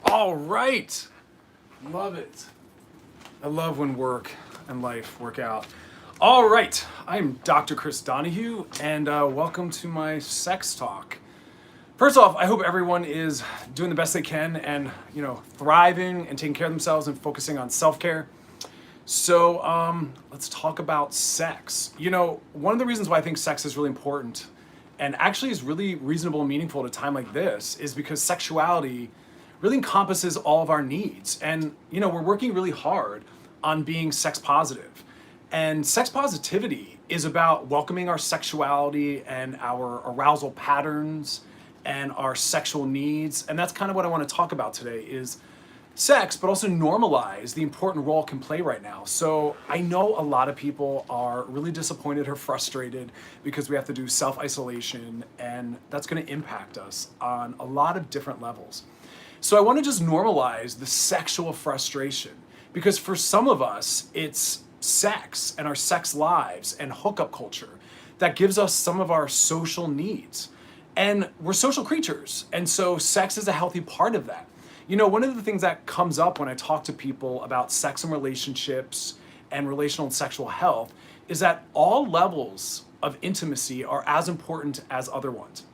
All right. Love it. I love when work and life work out. All right. I'm Dr. Chris Donaghue, and welcome to my sex talk. First off, I hope everyone is doing the best they can and, thriving and taking care of themselves and focusing on self-care. So let's talk about sex. One of the reasons why I think sex is really important and actually is really reasonable and meaningful at a time like this is because sexuality really encompasses all of our needs. And, we're working really hard on being sex positive. And sex positivity is about welcoming our sexuality and our arousal patterns and our sexual needs. And that's kind of what I want to talk about today is sex, but also normalize the important role it can play right now. So I know a lot of people are really disappointed or frustrated because we have to do self-isolation, and that's going to impact us on a lot of different levels. So I want to just normalize the sexual frustration, because for some of us, it's sex and our sex lives and hookup culture that gives us some of our social needs. And we're social creatures, and so sex is a healthy part of that. One of the things that comes up when I talk to people about sex and relationships and relational and sexual health is that all levels of intimacy are as important as other ones.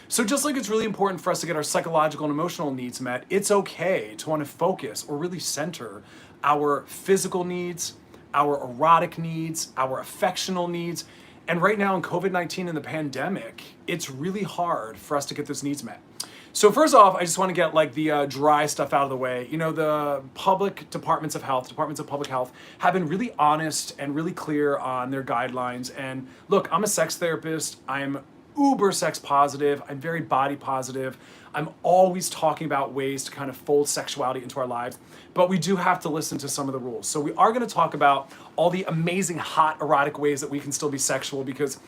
So just like it's really important for us to get our psychological and emotional needs met, it's okay to want to focus or really center our physical needs, our erotic needs, our affectional needs. And right now in COVID-19 and the pandemic, it's really hard for us to get those needs met. So first off, I just want to get the dry stuff out of the way. The public departments of public health have been really honest and really clear on their guidelines. And look, I'm a sex therapist. I'm uber sex positive. I'm very body positive. I'm always talking about ways to kind of fold sexuality into our lives, but we do have to listen to some of the rules. So we are going to talk about all the amazing, hot, erotic ways that we can still be sexual, because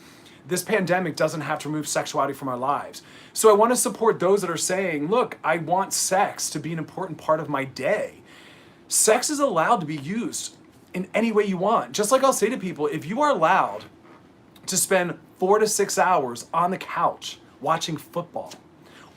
this pandemic doesn't have to remove sexuality from our lives. So I want to support those that are saying, look, I want sex to be an important part of my day. Sex is allowed to be used in any way you want. Just like I'll say to people, if you are allowed to spend 4 to 6 hours on the couch watching football,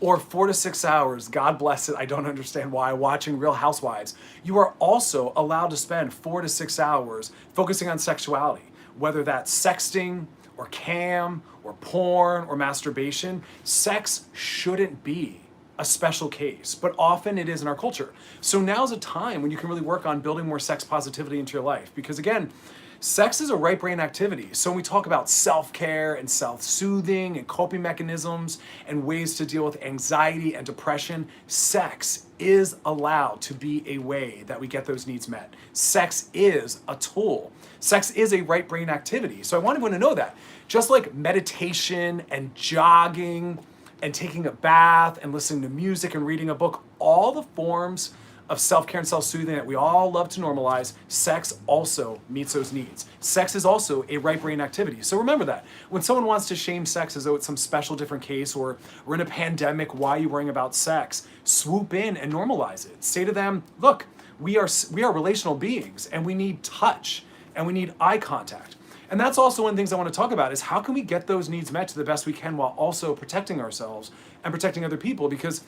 or 4 to 6 hours, God bless it, I don't understand why, watching Real Housewives, you are also allowed to spend 4 to 6 hours focusing on sexuality, whether that's sexting, or cam, or porn, or masturbation. Sex shouldn't be a special case, but often it is in our culture. So now's a time when you can really work on building more sex positivity into your life, because again, sex is a right brain activity. So when we talk about self-care and self-soothing and coping mechanisms and ways to deal with anxiety and depression, sex is allowed to be a way that we get those needs met. Sex is a tool. Sex is a right brain activity. So I want everyone to know that. Just like meditation and jogging and taking a bath and listening to music and reading a book, all the forms of self-care and self-soothing that we all love to normalize, sex also meets those needs. Sex is also a right brain activity. So remember that. When someone wants to shame sex as though it's some special different case, or we're in a pandemic, why are you worrying about sex? Swoop in and normalize it. Say to them, look, we are relational beings, and we need touch and we need eye contact. And that's also one of the things I want to talk about is how can we get those needs met to the best we can while also protecting ourselves and protecting other people? Because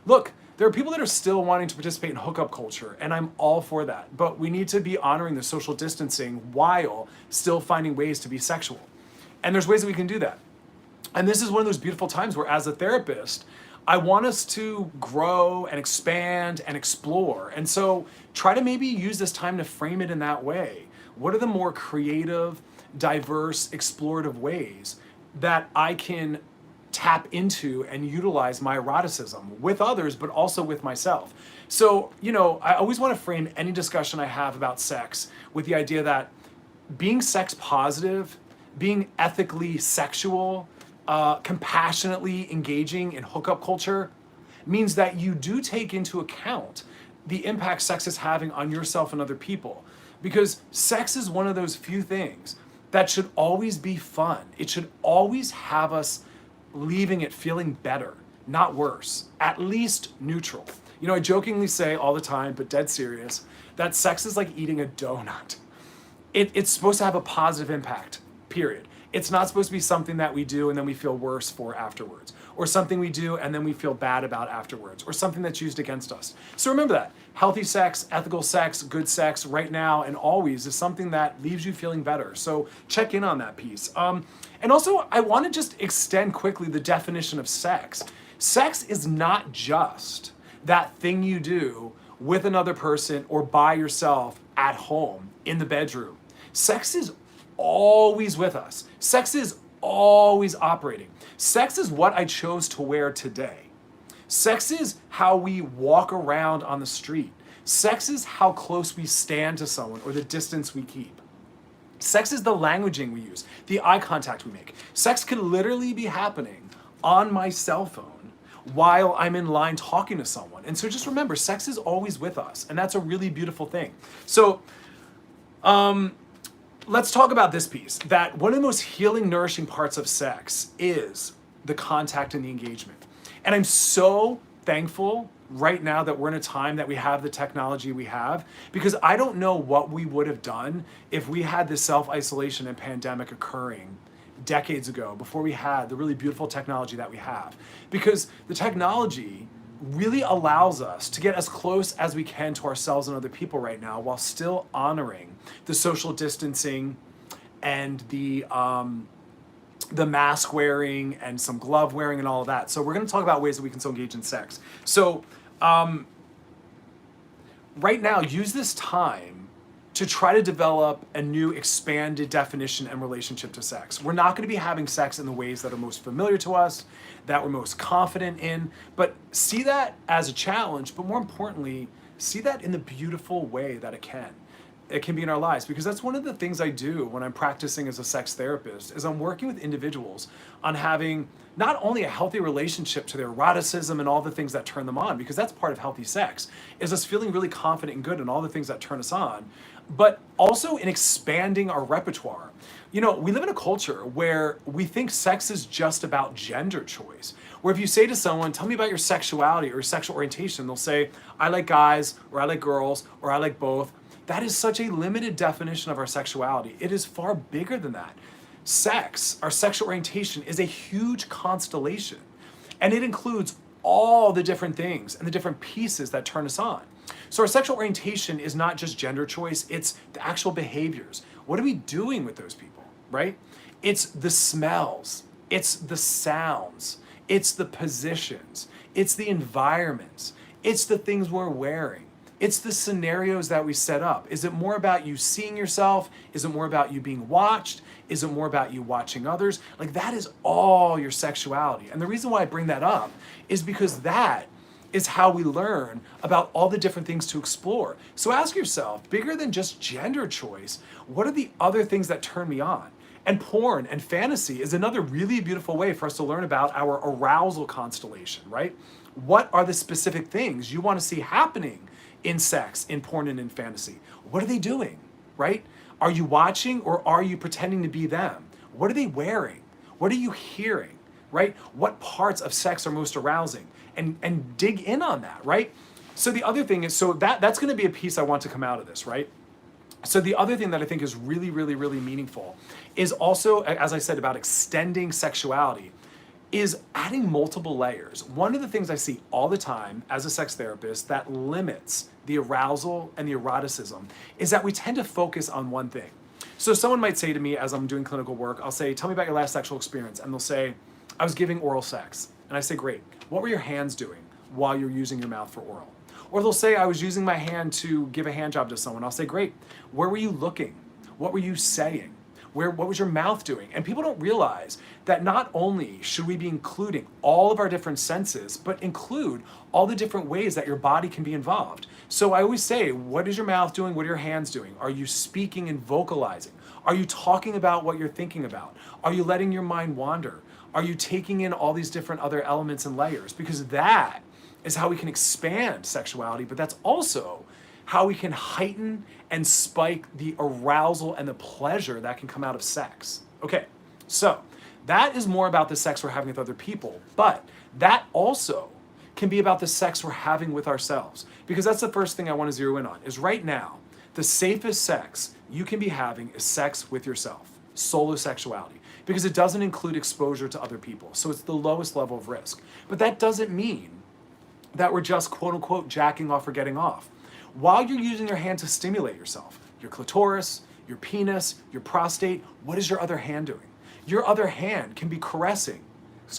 look, there are people that are still wanting to participate in hookup culture, and I'm all for that. But we need to be honoring the social distancing while still finding ways to be sexual. And there's ways that we can do that. And this is one of those beautiful times where, as a therapist, I want us to grow and expand and explore. And so try to maybe use this time to frame it in that way. What are the more creative, diverse, explorative ways that I can tap into and utilize my eroticism with others, but also with myself? So, I always want to frame any discussion I have about sex with the idea that being sex positive, being ethically sexual, compassionately engaging in hookup culture means that you do take into account the impact sex is having on yourself and other people. Because sex is one of those few things that should always be fun. It should always have us leaving it feeling better, not worse, at least neutral. I jokingly say all the time, but dead serious, that sex is like eating a donut. It's supposed to have a positive impact, period. It's not supposed to be something that we do and then we feel worse for afterwards, or something we do and then we feel bad about afterwards, or something that's used against us. So remember that. Healthy sex, ethical sex, good sex, right now and always, is something that leaves you feeling better. So check in on that piece. And also, I want to just extend quickly the definition of sex. Sex is not just that thing you do with another person or by yourself at home in the bedroom. Sex is always with us. Sex is always operating. Sex is what I chose to wear today. Sex is how we walk around on the street. Sex is how close we stand to someone or the distance we keep. Sex is the languaging we use, the eye contact we make. Sex could literally be happening on my cell phone while I'm in line talking to someone. And so just remember, sex is always with us, and that's a really beautiful thing. So let's talk about this piece, that one of the most healing, nourishing parts of sex is the contact and the engagement. And I'm so thankful right now that we're in a time that we have the technology we have, because I don't know what we would have done if we had this self-isolation and pandemic occurring decades ago, before we had the really beautiful technology that we have. Because the technology really allows us to get as close as we can to ourselves and other people right now, while still honoring the social distancing and the mask wearing and some glove wearing and all of that. So we're going to talk about ways that we can still engage in sex. So right now, use this time to try to develop a new expanded definition and relationship to sex. We're not going to be having sex in the ways that are most familiar to us, that we're most confident in, but see that as a challenge, but more importantly, see that in the beautiful way that it can be in our lives. Because that's one of the things I do when I'm practicing as a sex therapist, is I'm working with individuals on having not only a healthy relationship to their eroticism and all the things that turn them on, because that's part of healthy sex, is us feeling really confident and good in all the things that turn us on, but also in expanding our repertoire. You know, we live in a culture where we think sex is just about gender choice. Where if you say to someone, tell me about your sexuality or your sexual orientation, they'll say, I like guys, or I like girls, or I like both. That is such a limited definition of our sexuality. It is far bigger than that. Sex, our sexual orientation, is a huge constellation, and it includes all the different things and the different pieces that turn us on. So our sexual orientation is not just gender choice, it's the actual behaviors. What are we doing with those people, right? It's the smells, it's the sounds, it's the positions, it's the environments, it's the things we're wearing. It's the scenarios that we set up. Is it more about you seeing yourself? Is it more about you being watched? Is it more about you watching others? Like, that is all your sexuality. And the reason why I bring that up is because that is how we learn about all the different things to explore. So ask yourself, bigger than just gender choice, what are the other things that turn me on? And porn and fantasy is another really beautiful way for us to learn about our arousal constellation, right? What are the specific things you want to see happening in sex, in porn, and in fantasy? What are they doing, right? Are you watching, or are you pretending to be them? What are they wearing? What are you hearing, right? What parts of sex are most arousing? And dig in on that, right? So the other thing is, so that's going to be a piece I want to come out of this, right? So the other thing that I think is really, really, really meaningful is also, as I said, about extending sexuality, is adding multiple layers. One of the things I see all the time as a sex therapist that limits the arousal and the eroticism is that we tend to focus on one thing. So someone might say to me as I'm doing clinical work, I'll say, tell me about your last sexual experience. And they'll say, I was giving oral sex. And I say, great. What were your hands doing while you're using your mouth for oral? Or they'll say, I was using my hand to give a hand job to someone. I'll say, great. Where were you looking? What were you saying? What was your mouth doing? And people don't realize that not only should we be including all of our different senses, but include all the different ways that your body can be involved. So I always say, what is your mouth doing? What are your hands doing? Are you speaking and vocalizing? Are you talking about what you're thinking about? Are you letting your mind wander? Are you taking in all these different other elements and layers? Because that is how we can expand sexuality, but that's also how we can heighten and spike the arousal and the pleasure that can come out of sex. Okay, so that is more about the sex we're having with other people, but that also can be about the sex we're having with ourselves. Because that's the first thing I want to zero in on, is right now, the safest sex you can be having is sex with yourself, solo sexuality. because it doesn't include exposure to other people. So it's the lowest level of risk. But that doesn't mean that we're just quote unquote jacking off or getting off. While you're using your hand to stimulate yourself, your clitoris, your penis, your prostate, what is your other hand doing? Your other hand can be caressing,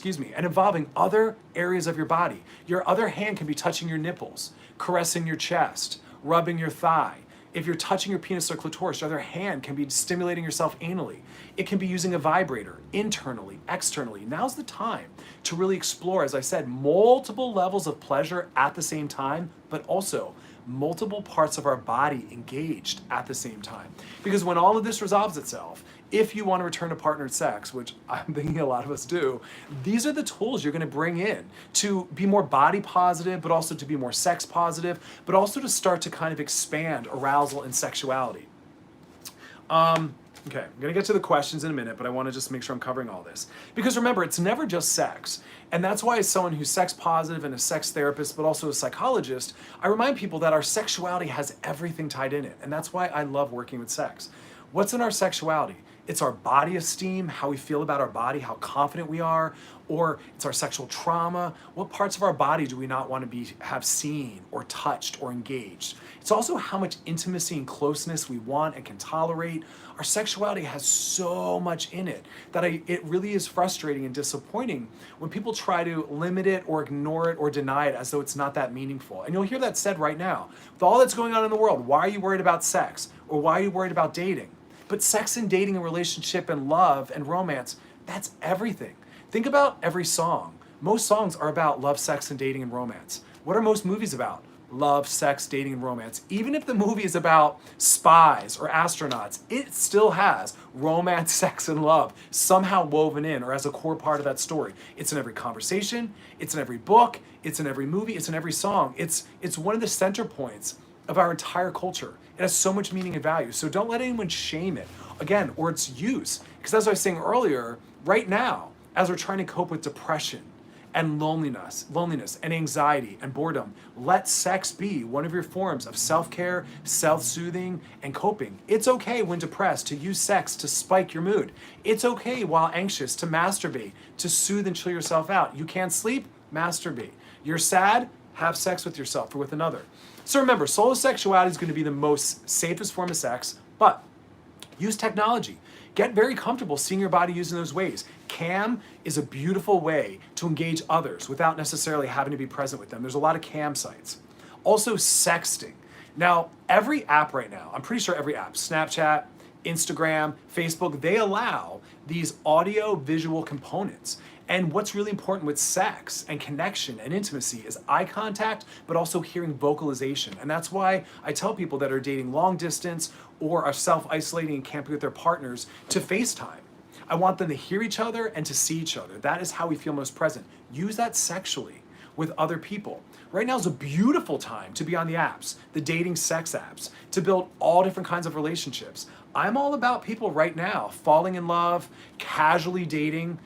and involving other areas of your body. Your other hand can be touching your nipples, caressing your chest, rubbing your thigh. If you're touching your penis or clitoris, your other hand can be stimulating yourself anally. It can be using a vibrator, internally, externally. Now's the time to really explore, as I said, multiple levels of pleasure at the same time, but also multiple parts of our body engaged at the same time. Because when all of this resolves itself, if you want to return to partnered sex, which I'm thinking a lot of us do, these are the tools you're going to bring in to be more body positive, but also to be more sex positive, but also to start to kind of expand arousal and sexuality. Okay, I'm going to get to the questions in a minute, but I want to just make sure I'm covering all this. Because remember, it's never just sex. And that's why as someone who's sex positive and a sex therapist, but also a psychologist, I remind people that our sexuality has everything tied in it. And that's why I love working with sex. What's in our sexuality? It's our body esteem, how we feel about our body, how confident we are, or it's our sexual trauma. What parts of our body do we not want to have seen or touched or engaged? It's also how much intimacy and closeness we want and can tolerate. Our sexuality has so much in it that it really is frustrating and disappointing when people try to limit it or ignore it or deny it as though it's not that meaningful. And you'll hear that said right now. With all that's going on in the world, why are you worried about sex? Or why are you worried about dating? But sex and dating and relationship and love and romance, that's everything. Think about every song. Most songs are about love, sex, and dating and romance. What are most movies about? Love, sex, dating, and romance. Even if the movie is about spies or astronauts, it still has romance, sex, and love somehow woven in or as a core part of that story. It's in every conversation, it's in every book, it's in every movie, it's in every song. It's one of the center points of our entire culture. It has so much meaning and value. So don't let anyone shame it, again, or its use. Because as I was saying earlier, right now, as we're trying to cope with depression and loneliness and anxiety and boredom, let sex be one of your forms of self-care, self-soothing, and coping. It's okay when depressed to use sex to spike your mood. It's okay while anxious to masturbate, to soothe and chill yourself out. You can't sleep? Masturbate. You're sad? Have sex with yourself or with another. So remember, solo sexuality is going to be the most safest form of sex, but use technology. Get very comfortable seeing your body used in those ways. Cam is a beautiful way to engage others without necessarily having to be present with them. There's a lot of cam sites. Also, sexting. Now, every app right now, I'm pretty sure every app, Snapchat, Instagram, Facebook, they allow these audio visual components. And what's really important with sex and connection and intimacy is eye contact, but also hearing vocalization. And that's why I tell people that are dating long distance or are self-isolating and camping with their partners to FaceTime. I want them to hear each other and to see each other. That is how we feel most present. Use that sexually with other people. Right now is a beautiful time to be on the apps, the dating sex apps, to build all different kinds of relationships. I'm all about people right now falling in love, casually dating,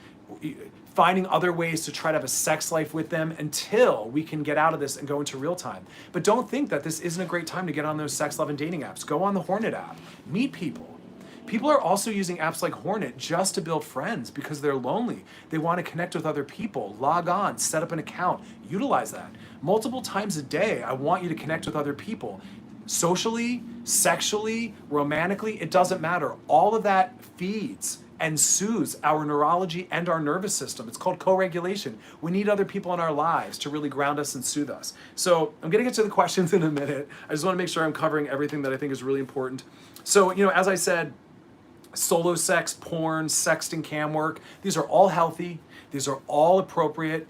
finding other ways to try to have a sex life with them until we can get out of this and go into real time. But don't think that this isn't a great time to get on those sex, love, and dating apps. Go on the Hornet app. Meet people. People are also using apps like Hornet just to build friends because they're lonely. They want to connect with other people. Log on, set up an account, utilize that. Multiple times a day, I want you to connect with other people. Socially, sexually, romantically, it doesn't matter. All of that feeds and soothes our neurology and our nervous system. It's called co-regulation. We need other people in our lives to really ground us and soothe us. So I'm gonna get to the questions in a minute. I just wanna make sure I'm covering everything that I think is really important. So, as I said, solo sex, porn, sexting, cam work, these are all healthy. These are all appropriate.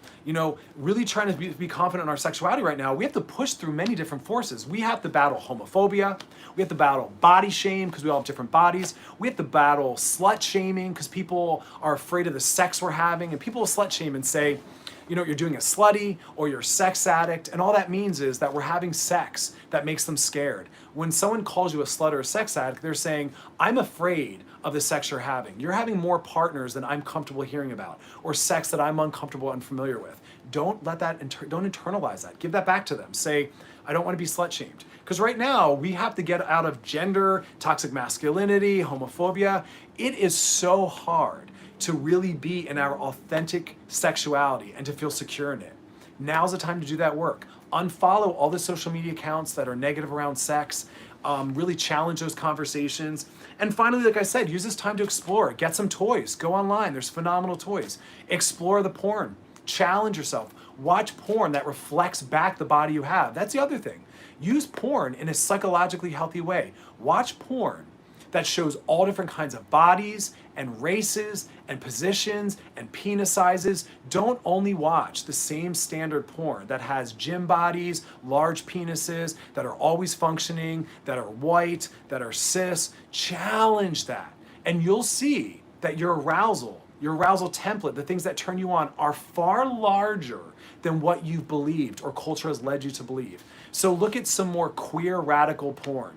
Really trying to be confident in our sexuality right now, we have to push through many different forces. We have to battle homophobia. We have to battle body shame because we all have different bodies. We have to battle slut shaming because people are afraid of the sex we're having. And people will slut shame and say, you're doing a slutty or you're a sex addict. And all that means is that we're having sex that makes them scared. When someone calls you a slut or a sex addict, they're saying, I'm afraid of the sex you're having. You're having more partners than I'm comfortable hearing about, or sex that I'm uncomfortable and familiar with. Don't let that, don't internalize that. Give that back to them. Say, I don't want to be slut shamed. Because right now, we have to get out of gender, toxic masculinity, homophobia. It is so hard to really be in our authentic sexuality and to feel secure in it. Now's the time to do that work. Unfollow all the social media accounts that are negative around sex. Really challenge those conversations. And finally, like I said, use this time to explore. Get some toys. Go online. There's phenomenal toys. Explore the porn. Challenge yourself. Watch porn that reflects back the body you have. That's the other thing. Use porn in a psychologically healthy way. Watch porn that shows all different kinds of bodies and races and positions and penis sizes. Don't only watch the same standard porn that has gym bodies, large penises, that are always functioning, that are white, that are cis. Challenge that. And you'll see that your arousal template, the things that turn you on, are far larger than what you've believed or culture has led you to believe. So look at some more queer radical porn.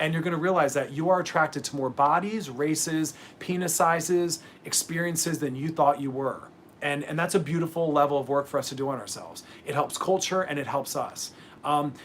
And you're going to realize that you are attracted to more bodies, races, penis sizes, experiences than you thought you were. And that's a beautiful level of work for us to do on ourselves. It helps culture and it helps us.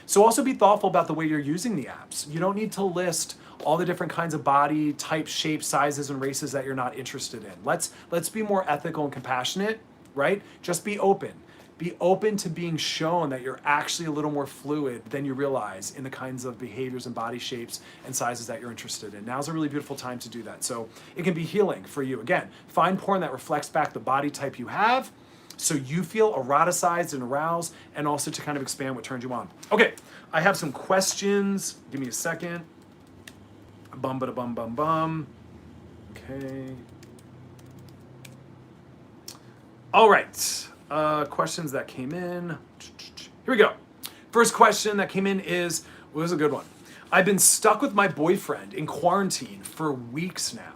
So also be thoughtful about the way you're using the apps. You don't need to list all the different kinds of body types, shapes, sizes, and races that you're not interested in. Let's be more ethical and compassionate, right? Just be open. Be open to being shown that you're actually a little more fluid than you realize in the kinds of behaviors and body shapes and sizes that you're interested in. Now's a really beautiful time to do that. So it can be healing for you. Again, find porn that reflects back the body type you have so you feel eroticized and aroused, and also to kind of expand what turns you on. Okay, I have some questions. Give me a second. Bum, bada, bum, bum, bum. Okay. All right. Questions that came in. Here we go. First question that came in is, well, this is a good one. I've been stuck with my boyfriend in quarantine for weeks now,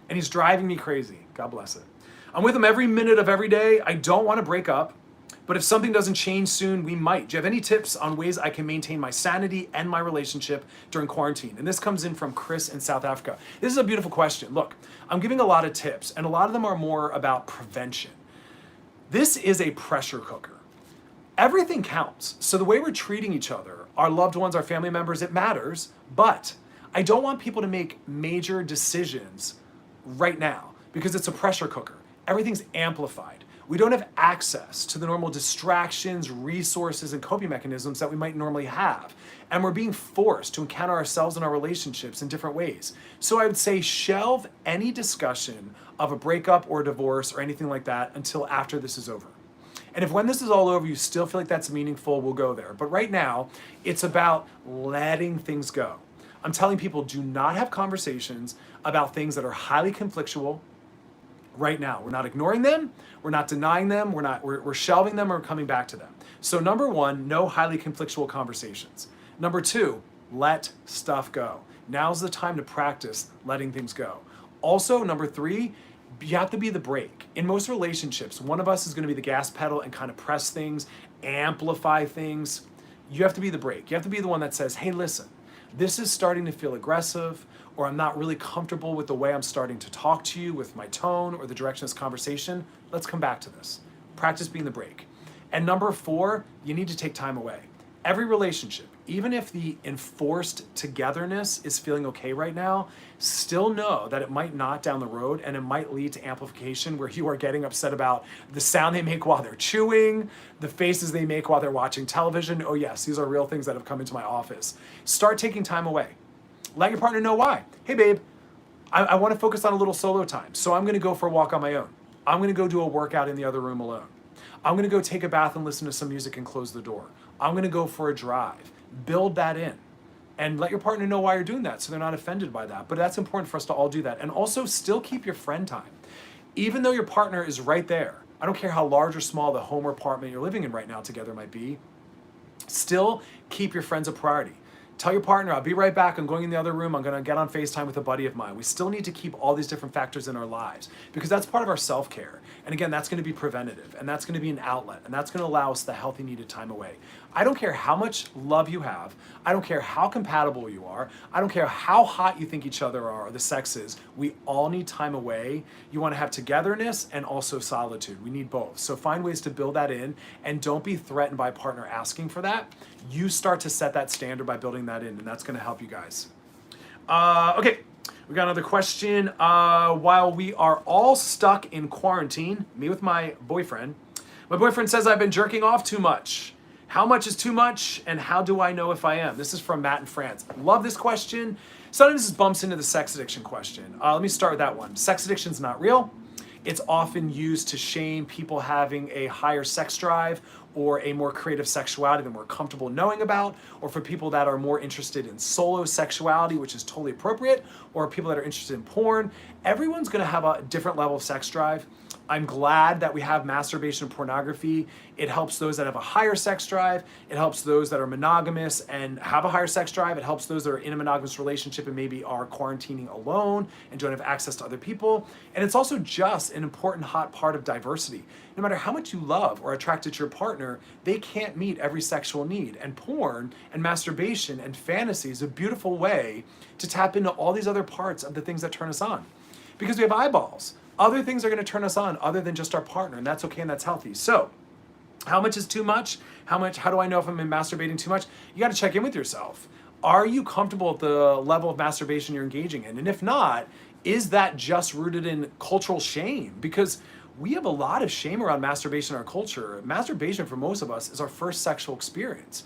and he's driving me crazy. God bless it. I'm with him every minute of every day. I don't want to break up, but if something doesn't change soon, we might. Do you have any tips on ways I can maintain my sanity and my relationship during quarantine? And this comes in from Chris in South Africa. This is a beautiful question. Look, I'm giving a lot of tips, and a lot of them are more about prevention. This is a pressure cooker. Everything counts. So the way we're treating each other, our loved ones, our family members, it matters. But I don't want people to make major decisions right now because it's a pressure cooker. Everything's amplified. We don't have access to the normal distractions, resources, and coping mechanisms that we might normally have. And we're being forced to encounter ourselves and our relationships in different ways. So I would say shelve any discussion of a breakup or a divorce or anything like that until after this is over. And if when this is all over, you still feel like that's meaningful, we'll go there. But right now, it's about letting things go. I'm telling people, do not have conversations about things that are highly conflictual right now. We're not ignoring them, we're not denying them, we're shelving them or coming back to them. So number one, no highly conflictual conversations. Number two, let stuff go. Now's the time to practice letting things go. Also, number three, you have to be the brake. In most relationships, one of us is going to be the gas pedal and kind of press things, amplify things. You have to be the brake. You have to be the one that says, hey, listen, this is starting to feel aggressive, or I'm not really comfortable with the way I'm starting to talk to you, with my tone or the direction of this conversation. Let's come back to this. Practice being the brake. And number four, you need to take time away. Every relationship, even if the enforced togetherness is feeling okay right now, still know that it might not down the road, and it might lead to amplification where you are getting upset about the sound they make while they're chewing, the faces they make while they're watching television. Oh yes, these are real things that have come into my office. Start taking time away. Let your partner know why. Hey babe, I want to focus on a little solo time, so I'm going to go for a walk on my own. I'm going to go do a workout in the other room alone. I'm going to go take a bath and listen to some music and close the door. I'm going to go for a drive. Build that in. And let your partner know why you're doing that so they're not offended by that. But that's important for us to all do that. And also still keep your friend time. Even though your partner is right there, I don't care how large or small the home or apartment you're living in right now together might be, still keep your friends a priority. Tell your partner, I'll be right back. I'm going in the other room. I'm going to get on FaceTime with a buddy of mine. We still need to keep all these different factors in our lives because that's part of our self-care. And again, that's going to be preventative, and that's going to be an outlet, and that's going to allow us the healthy needed time away. I don't care how much love you have. I don't care how compatible you are. I don't care how hot you think each other are or the sex is. We all need time away. You want to have togetherness and also solitude. We need both. So find ways to build that in, and don't be threatened by a partner asking for that. You start to set that standard by building that in, and that's going to help you guys. Okay. We got another question. While we are all stuck in quarantine, me with my boyfriend says I've been jerking off too much. How much is too much, and how do I know if I am? This is from Matt in France. Love this question. Sometimes this bumps into the sex addiction question. Let me start with that one. Sex addiction is not real. It's often used to shame people having a higher sex drive or a more creative sexuality that we're comfortable knowing about, or for people that are more interested in solo sexuality, which is totally appropriate, or people that are interested in porn. Everyone's gonna have a different level of sex drive. I'm glad that we have masturbation and pornography. It helps those that have a higher sex drive. It helps those that are monogamous and have a higher sex drive. It helps those that are in a monogamous relationship and maybe are quarantining alone and don't have access to other people. And it's also just an important hot part of diversity. No matter how much you love or are attracted to your partner, they can't meet every sexual need. And porn and masturbation and fantasy is a beautiful way to tap into all these other parts of the things that turn us on. Because we have eyeballs. Other things are going to turn us on other than just our partner, and that's okay and that's healthy. So, how much is too much? How do I know if I'm masturbating too much? You got to check in with yourself. Are you comfortable at the level of masturbation you're engaging in? And if not, is that just rooted in cultural shame? Because we have a lot of shame around masturbation in our culture. Masturbation for most of us is our first sexual experience.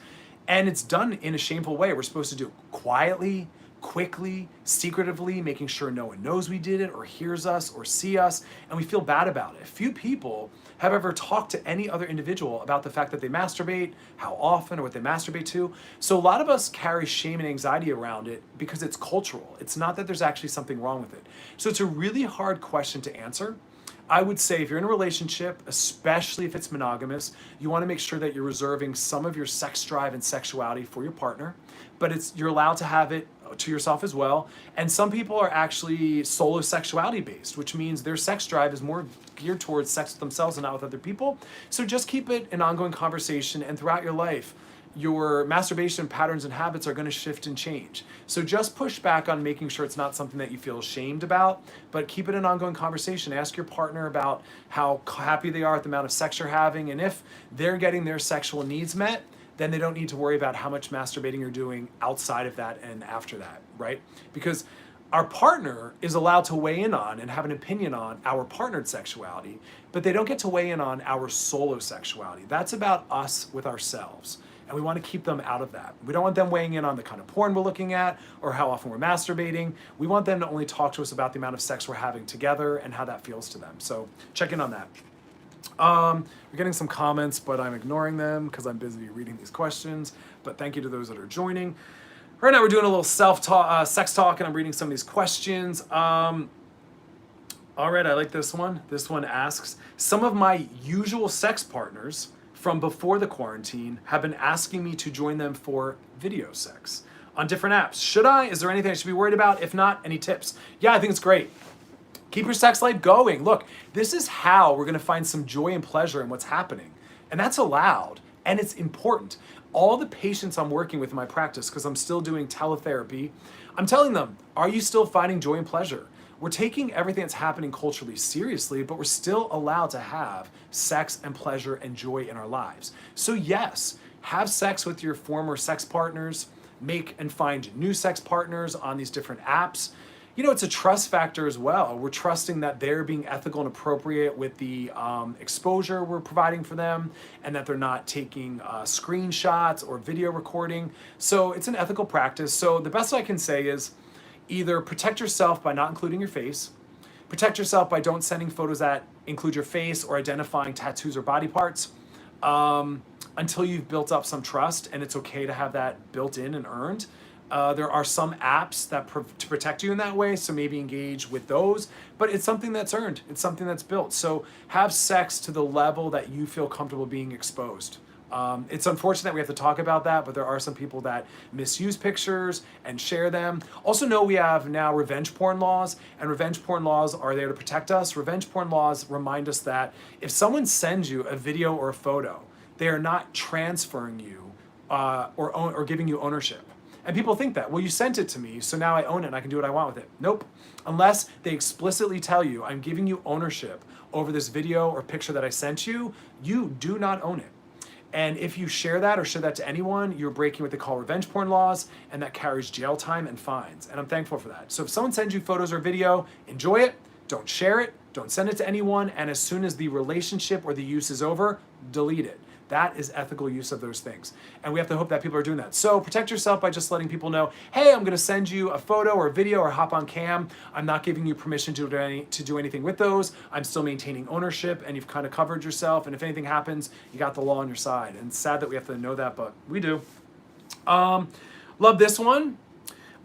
And it's done in a shameful way. We're supposed to do it quietly, quickly, secretively, making sure no one knows we did it or hears us or see us, and we feel bad about it. Few people have ever talked to any other individual about the fact that they masturbate, how often, or what they masturbate to. So a lot of us carry shame and anxiety around it because it's cultural. It's not that there's actually something wrong with it. So it's a really hard question to answer. I would say if you're in a relationship, especially if it's monogamous, you want to make sure that you're reserving some of your sex drive and sexuality for your partner, but you're allowed to have it to yourself as well. And some people are actually solo sexuality based, which means their sex drive is more geared towards sex with themselves and not with other people. So just keep it an ongoing conversation, and throughout your life, your masturbation patterns and habits are going to shift and change. So just push back on making sure it's not something that you feel ashamed about, but keep it an ongoing conversation. Ask your partner about how happy they are with the amount of sex you're having, and if they're getting their sexual needs met, then they don't need to worry about how much masturbating you're doing outside of that and after that, right? Because our partner is allowed to weigh in on and have an opinion on our partnered sexuality, but they don't get to weigh in on our solo sexuality. That's about us with ourselves. And we want to keep them out of that. We don't want them weighing in on the kind of porn we're looking at or how often we're masturbating. We want them to only talk to us about the amount of sex we're having together and how that feels to them. So check in on that. We're getting some comments, but I'm ignoring them because I'm busy reading these questions. But thank you to those that are joining. Right now we're doing a little sex talk, and I'm reading some of these questions. All right, I like this one. This one asks, some of my usual sex partners from before the quarantine have been asking me to join them for video sex on different apps. Should I? Is there anything I should be worried about? If not, any tips? Yeah, I think it's great. Keep your sex life going. Look, this is how we're gonna find some joy and pleasure in what's happening. And that's allowed, and it's important. All the patients I'm working with in my practice, because I'm still doing teletherapy, I'm telling them, are you still finding joy and pleasure? We're taking everything that's happening culturally seriously, but we're still allowed to have sex and pleasure and joy in our lives. So yes, have sex with your former sex partners, make and find new sex partners on these different apps. You know, it's a trust factor as well. We're trusting that they're being ethical and appropriate with the exposure we're providing for them, and that they're not taking screenshots or video recording. So it's an ethical practice. So the best I can say is either protect yourself by not including your face, protect yourself by don't sending photos that include your face or identifying tattoos or body parts until you've built up some trust, and it's okay to have that built in and earned. There are some apps that to protect you in that way, so maybe engage with those, but it's something that's earned. It's something that's built. So have sex to the level that you feel comfortable being exposed. It's unfortunate that we have to talk about that, but there are some people that misuse pictures and share them. Also know we have now revenge porn laws, and revenge porn laws are there to protect us. Revenge porn laws remind us that if someone sends you a video or a photo, they are not transferring you or giving you ownership. And people think that, well, you sent it to me, so now I own it and I can do what I want with it. Nope. Unless they explicitly tell you, I'm giving you ownership over this video or picture that I sent you, you do not own it. And if you share that or share that to anyone, you're breaking what they call revenge porn laws, and that carries jail time and fines. And I'm thankful for that. So if someone sends you photos or video, enjoy it, don't share it, don't send it to anyone, and as soon as the relationship or the use is over, delete it. That is ethical use of those things. And we have to hope that people are doing that. So protect yourself by just letting people know, hey, I'm gonna send you a photo or a video or hop on cam. I'm not giving you permission to do anything with those. I'm still maintaining ownership, and you've kind of covered yourself. And if anything happens, you got the law on your side. And it's sad that we have to know that, but we do. Love this one.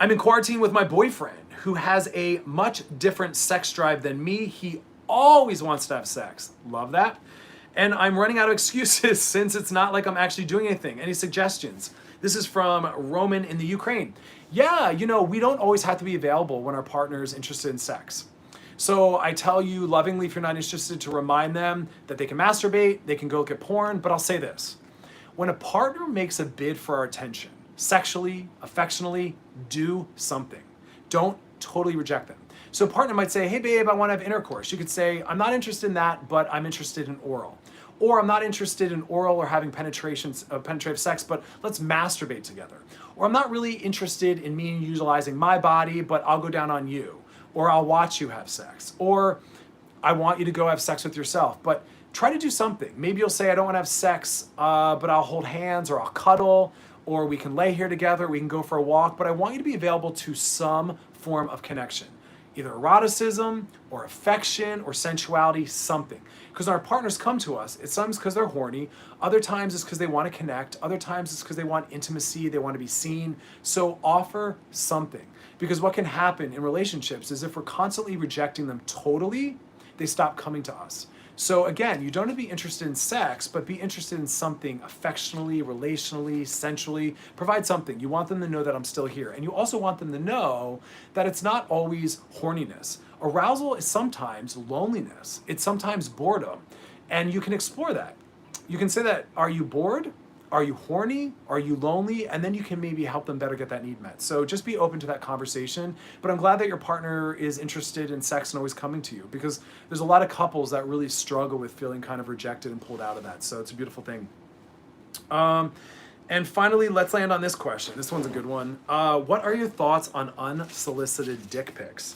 I'm in quarantine with my boyfriend who has a much different sex drive than me. He always wants to have sex. Love that. And I'm running out of excuses since it's not like I'm actually doing anything. Any suggestions? This is from Roman in the Ukraine. Yeah, we don't always have to be available when our partner is interested in sex. So I tell you lovingly, if you're not interested, to remind them that they can masturbate, they can go look at porn, but I'll say this. When a partner makes a bid for our attention, sexually, affectionately, do something. Don't totally reject them. So a partner might say, hey babe, I want to have intercourse. You could say, I'm not interested in that, but I'm interested in oral. Or I'm not interested in oral or having penetrative sex, but let's masturbate together. Or I'm not really interested in me utilizing my body, but I'll go down on you. Or I'll watch you have sex. Or I want you to go have sex with yourself. But try to do something. Maybe you'll say, I don't want to have sex, but I'll hold hands or I'll cuddle, or we can lay here together, we can go for a walk, but I want you to be available to some form of connection. Either eroticism or affection or sensuality, something. Because when our partners come to us, it's sometimes because they're horny, other times it's because they want to connect, other times it's because they want intimacy, they want to be seen. So offer something. Because what can happen in relationships is if we're constantly rejecting them totally, they stop coming to us. So again, you don't have to be interested in sex, but be interested in something affectionally, relationally, sensually. Provide something. You want them to know that I'm still here. And you also want them to know that it's not always horniness. Arousal is sometimes loneliness. It's sometimes boredom. And you can explore that. You can say that, are you bored? Are you horny? Are you lonely? And then you can maybe help them better get that need met. So just be open to that conversation. But I'm glad that your partner is interested in sex and always coming to you, because there's a lot of couples that really struggle with feeling kind of rejected and pulled out of that. So it's a beautiful thing. And finally, let's land on this question. This one's a good one. What are your thoughts on unsolicited dick pics?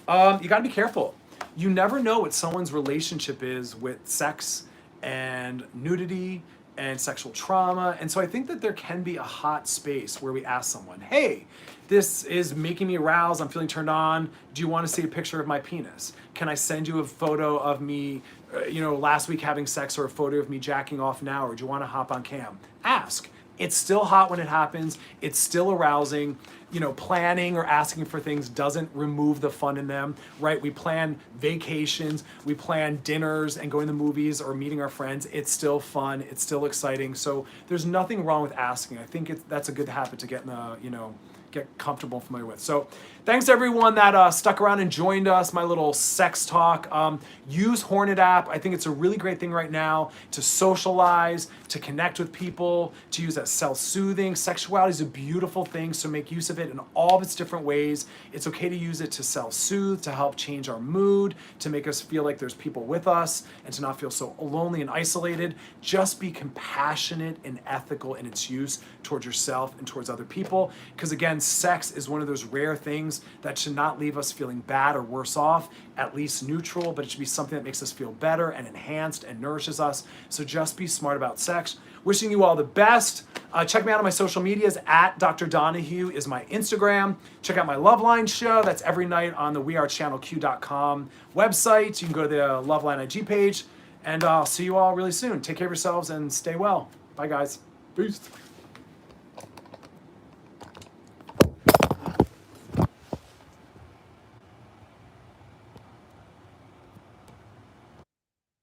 You gotta be careful. You never know what someone's relationship is with sex and nudity and sexual trauma. And so I think that there can be a hot space where we ask someone, hey, this is making me aroused, I'm feeling turned on, do you want to see a picture of my penis? Can I send you a photo of me, last week having sex, or a photo of me jacking off now, or do you want to hop on cam? Ask. It's still hot when it happens, it's still arousing. Planning or asking for things doesn't remove the fun in them, right? We plan vacations, we plan dinners and going to the movies or meeting our friends. It's still fun, it's still exciting. So there's nothing wrong with asking. I think that's a good habit to get get comfortable and familiar with. So thanks to everyone that stuck around and joined us, my little sex talk. Use Hornet app. I think it's a really great thing right now to socialize, to connect with people, to use as self-soothing. Sexuality is a beautiful thing, so make use of it in all of its different ways. It's okay to use it to self-soothe, to help change our mood, to make us feel like there's people with us, and to not feel so lonely and isolated. Just be compassionate and ethical in its use towards yourself and towards other people. Because again, sex is one of those rare things that should not leave us feeling bad or worse off, at least neutral, but it should be something that makes us feel better and enhanced and nourishes us. So just be smart about sex. Wishing you all the best. Check me out on my social medias. At Dr. Donaghue is my Instagram. Check out my Loveline show. That's every night on the wearechannelq.com website. You can go to the Loveline IG page. And I'll see you all really soon. Take care of yourselves and stay well. Bye, guys. Peace.